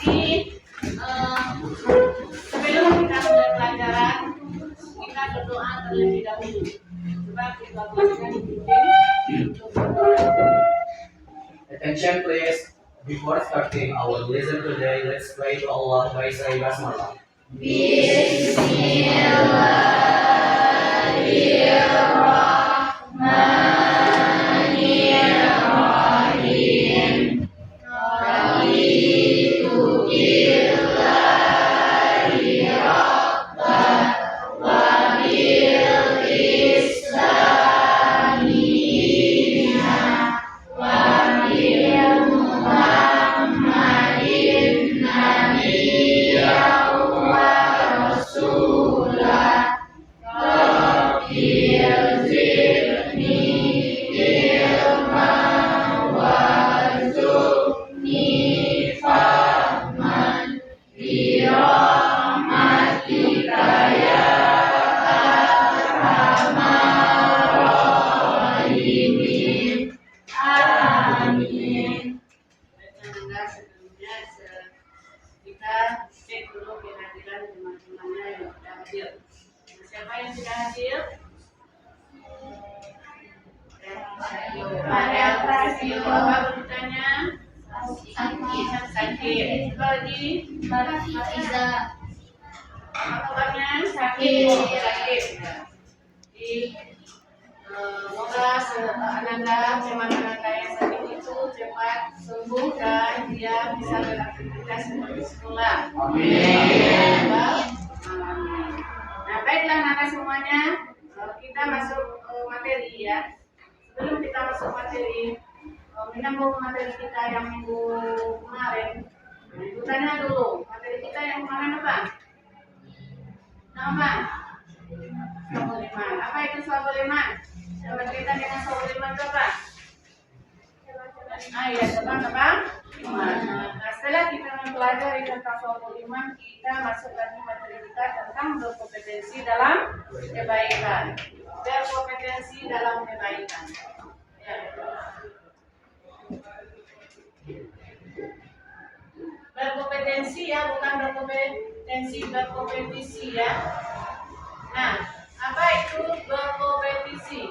Jadi sebelum kita mulai pelajaran, kita berdoa terlebih dahulu. Coba kita bacakan untuk Attention please. Before starting our lesson today, let's pray to Allah by saying Basmalah. Kita cek dulu kehadiran teman-temannya yang sudah hadir. Siapa yang sudah hadir? Ada Prasetyo. Apa beritanya? Sakit. Coba lagi. Iza. Apa kabarnya? Sakit. Jadi semoga Ananda, teman Ananda yang sakit itu cepat sembuh dan dia bisa beraktivitas seperti sekolah. Amin. Nah, baiklah anak semuanya, kita masuk materi ya. Sebelum kita masuk materi, menyambung materi kita yang minggu kemarin. Nah, itu tanya dulu, materi kita yang kemarin apa? Nama? Saboliman. Apa itu saboliman? Coba cerita dengan saboliman itu apa? Ya, tebang-tebang. Nah, setelah kita mempelajari tentang saboliman, kita masuk lagi materi kita tentang berkompetensi dalam kebaikan. Berkompetensi dalam kebaikan. Ya. Berkompetensi ya, bukan berkompetensi, berkompetisi ya. Nah, apa itu berkompetisi?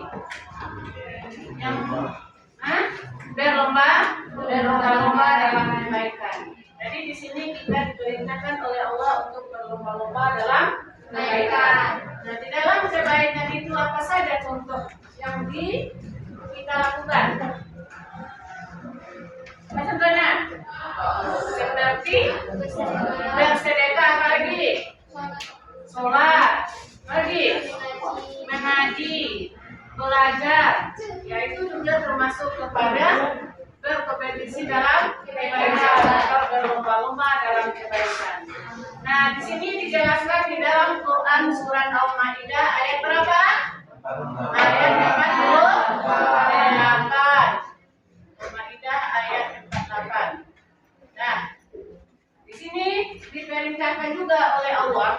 Yang berlomba-lomba dalam kebaikan. Jadi di sini kita diperintahkan oleh Allah untuk berlomba-lomba dalam kebaikan. Nah, di dalam kebaikan itu apa saja contoh yang kita lakukan? Apa contohnya? Seperti bersedekah, apa lagi? Sholat, lagi mengaji, belajar, yaitu juga termasuk kepada berkompetisi dalam kebaikan atau berlomba-lomba dalam kebaikan. Nah, di sini dijelaskan di dalam Quran surat Al-Maidah ayat berapa? Ayat 48. Al-Maidah ayat 48. Nah, di sini diperintahkan juga oleh Allah,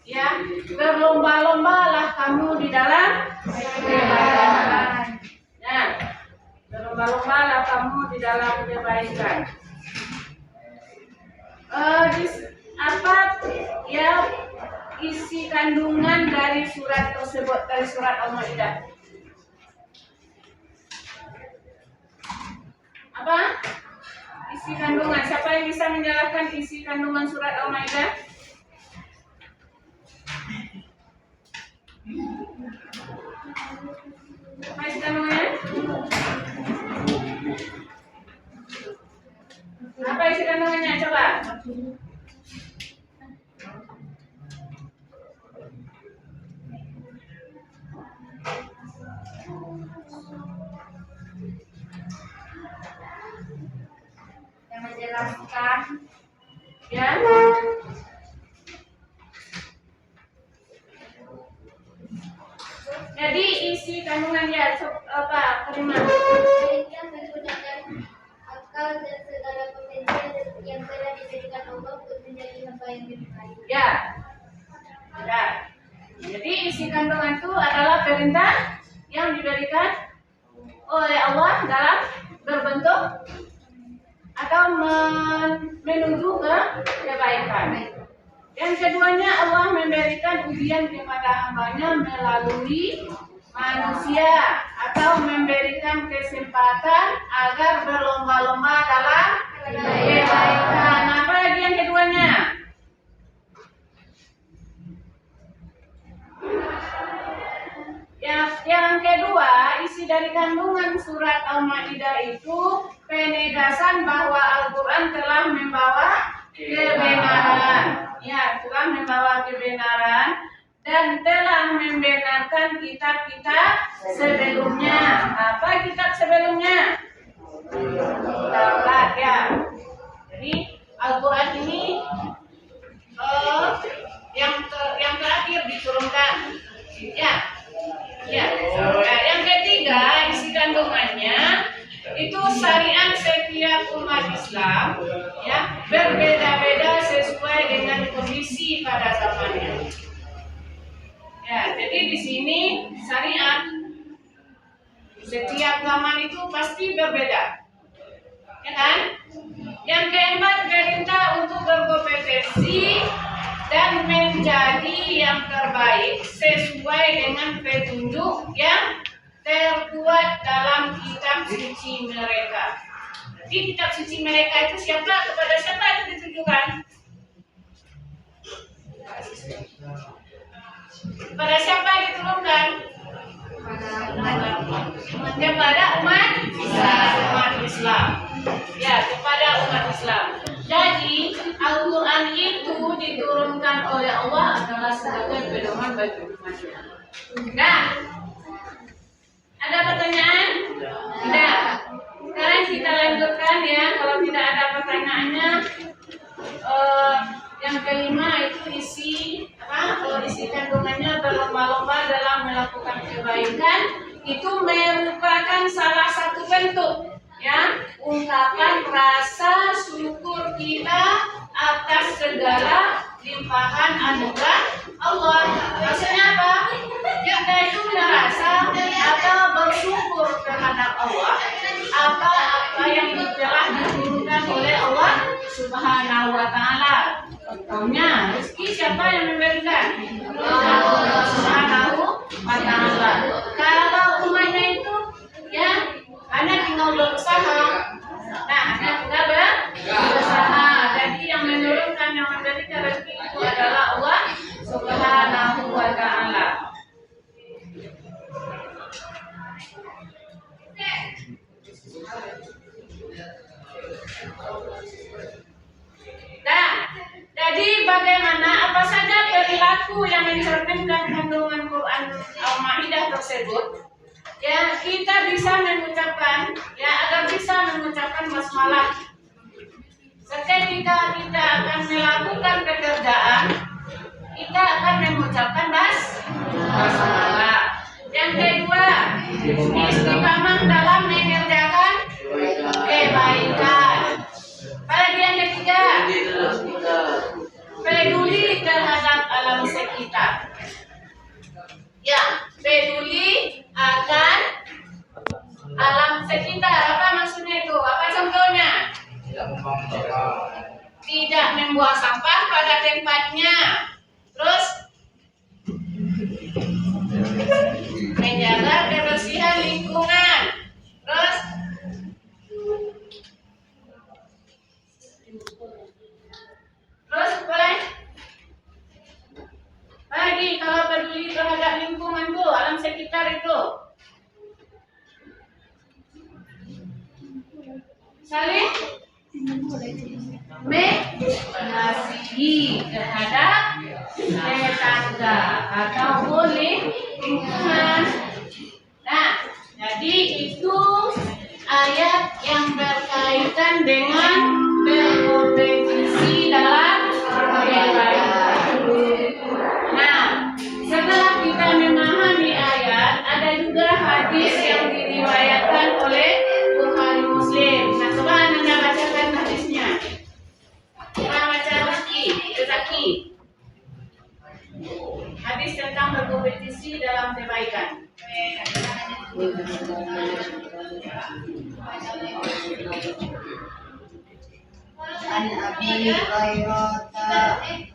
ya, berlomba-lombalah kamu di dalam kebaikan. Nah, berlomba-lombalah kamu di dalam kebaikan. Apa ya isi kandungan dari surat tersebut, dari surat Al-Maidah? Apa? Isi kandungan. Siapa yang bisa menjelaskan isi kandungan surat Al-Maidah? Apa isi kandungannya? Apa isi kandungannya? Coba. Yang menjelaskan, ya. Jadi isi kandungannya apa? Terima. Yang menggunakan akal dan segala potensi yang telah diberikan Allah untuk menjadi hamba yang lebih baik. Ya. Benar. Jadi isi kandungan itu adalah perintah yang diberikan oleh Allah dalam berbentuk atau menuju ke kebaikan. Yang keduanya, Allah memberikan ujian kepada hambanya melalui manusia atau memberikan kesempatan agar berlomba-lomba dalam kebaikan. Apa lagi yang keduanya? Yang kedua, isi dari kandungan surat Al-Maidah itu penegasan bahwa Al-Quran telah membawa kebenaran. Ya, telah membawa kebenaran dan telah membenarkan kitab-kitab sebelumnya. Apa kitab sebelumnya? Taurat, ya. Jadi Al-Quran ini yang terakhir diturunkan. Ya. Ya. Nah, yang ketiga, isi kandungannya itu syariat setiap umat Islam, ya, berbeda-beda sesuai dengan kondisi pada zamannya. Ya, jadi di sini syariat setiap zaman itu pasti berbeda, ya kan? Yang keempat, perintah untuk berkompetensi dan menjadi yang terbaik sesuai dengan petunjuk yang terkuat dalam kitab suci mereka. Di kitab suci mereka itu kepada siapa itu ditujukan? Pada siapa diturunkan? Kepada umat Islam. Ya, kepada umat Islam. Jadi Al-Quran itu diturunkan oleh Allah adalah sebagai pedoman bagi umatnya. Nah, ada pertanyaan? Tidak. Sekarang kita lanjutkan ya. Kalau tidak ada pertanyaannya, yang kelima itu isi kandungannya berlomba-lomba dalam melakukan kebaikan. Itu merupakan salah satu bentuk, ya, ungkapan rasa syukur kita atas segala limpahan anugerah Allah. Maksudnya apa? Kita itu merasa atau bersyukur terhadap Allah apa yang telah diturunkan oleh Allah Subhanahu wa Ta'ala. Contohnya, rezeki siapa yang memberikan? Allah Subhanahu wa Ta'ala. Kalau umatnya itu, ya, hanya tinggal berusaha. Nah, hanya tinggal berusaha. Jadi yang menurunkan, yang memberikan rezeki itu adalah Allah Subhanahu wa Ta'ala. Nah, jadi bagaimana, apa saja perilaku yang mencerminkan kandungan Quran Al-Maidah tersebut? Ya, kita bisa mengucapkan, ya, agar bisa mengucapkan basmalah. Ketika kita akan melakukan pekerjaan, kita akan mengucapkan basmalah. Yang kedua, istiqamah dalam mengerjakan kebaikan. Apalagi yang ketiga, peduli terhadap alam sekitar. Ya, peduli akan alam sekitar. Apa maksudnya itu? Apa contohnya? Tidak membuang sampah pada tempatnya. Terus menjaga kebersihan lingkungan. Terus boleh? Lagi kalau peduli terhadap lingkungan tuh, alam sekitar itu. Saling mengasihi terhadap tetangga atau lingkungan. Nah, jadi itu ayat yang berkaitan dengan berkompetisi dalam kebaikan. Nah, setelah kita memahami ayat, ada juga hadis yang diriwayatkan oleh Bukhari Muslim. Nah, coba Anda bacakan hadisnya. Coba baca Zaki. Hadis tentang berkompetisi dalam kebaikan. an Abi Hurairah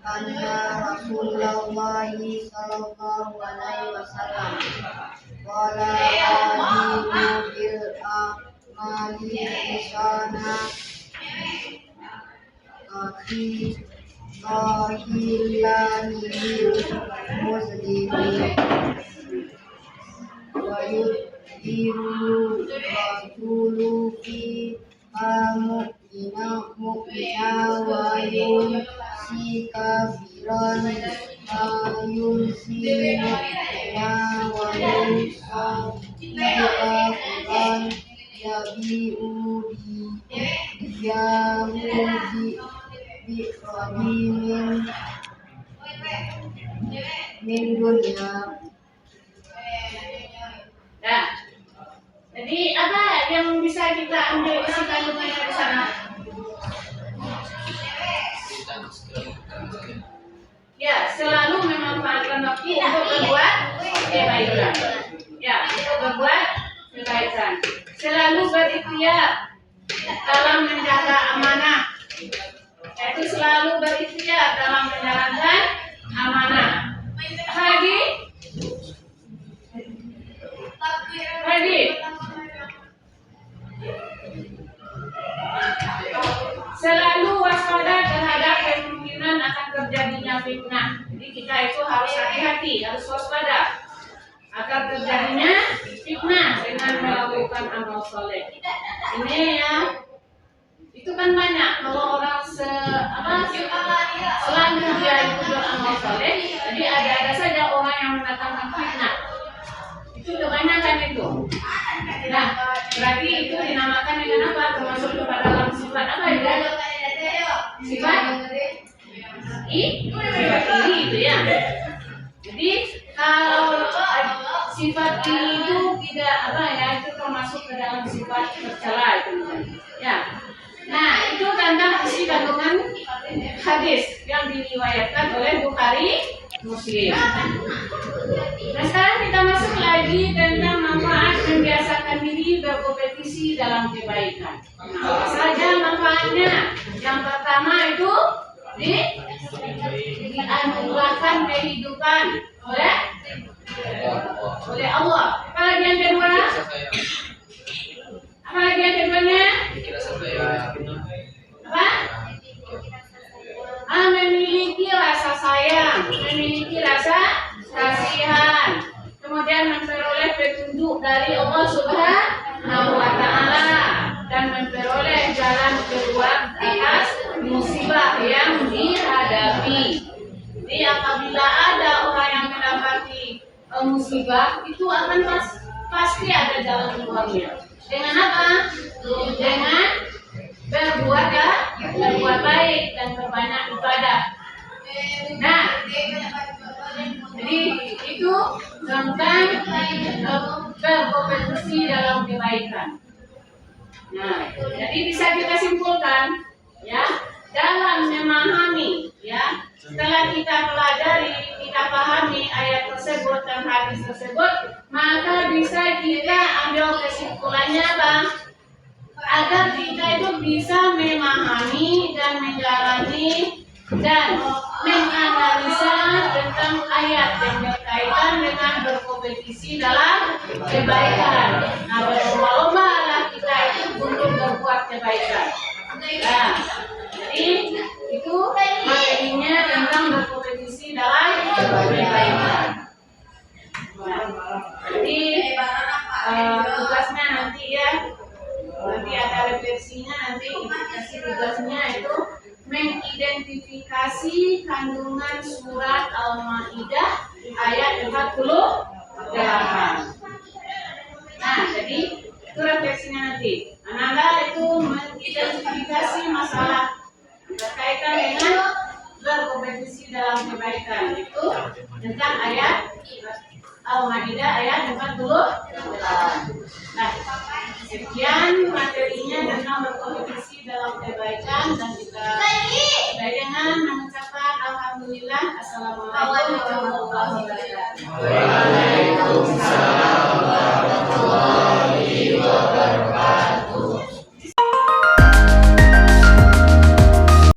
anna Rasulullah sallallahu alaihi wasallam qala aminu bil amali isana akhi qahilanil muslimin wa yudhiru rajulu fi mu'mina wa yunsi kafiran yunsi mu'mina wa yunsa kafiran yahudi bi khadimin min dunya. Nah, jadi apa yang bisa kita ambil isi kandungannya di sana? Ya, selalu memanfaatkan waktu untuk berbuat kebaikan. Ya, untuk berbuat kebaikan. Selalu berikhtiar dalam menjaga amanah. Yaitu selalu berikhtiar dalam menjalankan amanah. Lagi? Selalu waspada terhadap kemungkinan akan terjadinya fitnah. Jadi kita itu harus hati-hati, harus waspada akan terjadinya fitnah dengan melakukan amal soleh. Ini ya, itu kan banyak kalau orang selalu dia itu beramal soleh, jadi ada saja orang yang mendatangkan fitnah. Itu kebanyakan itu. Nah, berarti itu dinamakan dengan apa? Termasuk kepada dalam sifat apa itu? Sifat iri itu ya. Jadi kalau sifat iri itu tidak itu termasuk ke dalam sifat tercela itu ya. Nah, itu tentang isi kandungan hadis yang diriwayatkan oleh Bukhari Muslim. Nah, sekarang kita masuk lagi tentang manfaat membiasakan diri berkompetisi dalam kebaikan. Apa saja manfaatnya? Yang pertama itu dianugerahkan kehidupan oleh Allah. Apalagi yang kedua? Apalagi yang keduanya? Apa? Memiliki rasa sayang, memiliki rasa kasihan, kemudian memperoleh petunjuk dari Allah Subhanahu wa Ta'ala, dan memperoleh jalan keluar atas musibah yang dihadapi. Jadi apabila ada orang yang mendapati musibah, itu akan pasti ada jalan keluarnya. Dengan apa? Dengan berbuat baik dan berbanyak ibadah. Nah, jadi itu tentang berkompetisi dalam kebaikan. Nah, jadi bisa kita simpulkan ya, dalam memahami ya, setelah kita pelajari, kita pahami ayat tersebut dan hadis tersebut, maka bisa kita ambil kesimpulannya apa? Agar kita itu bisa memahami dan menjalani dan menganalisa tentang ayat yang berkaitan dengan berkompetisi dalam kebaikan. Nah, berlomba-lombalah kita itu untuk berbuat kebaikan. Nah, jadi itu materinya tentang berkompetisi dalam kebaikan. Jadi tugasnya nanti ya. Nanti ada refleksinya, nanti dikasih tugasnya itu mengidentifikasi kandungan surat Al-Maidah ayat 48. Nah, jadi itu refleksinya nanti. Anda itu mengidentifikasi masalah berkaitan dengan berkompetisi dalam kebaikan, itu tentang ayat Al-Maidah ayat 48. Nah, sekian materinya tentang berkompetisi dalam kebaikan, dan kita dengan mengucapkan alhamdulillah. Assalamualaikum warahmatullahi wabarakatuh.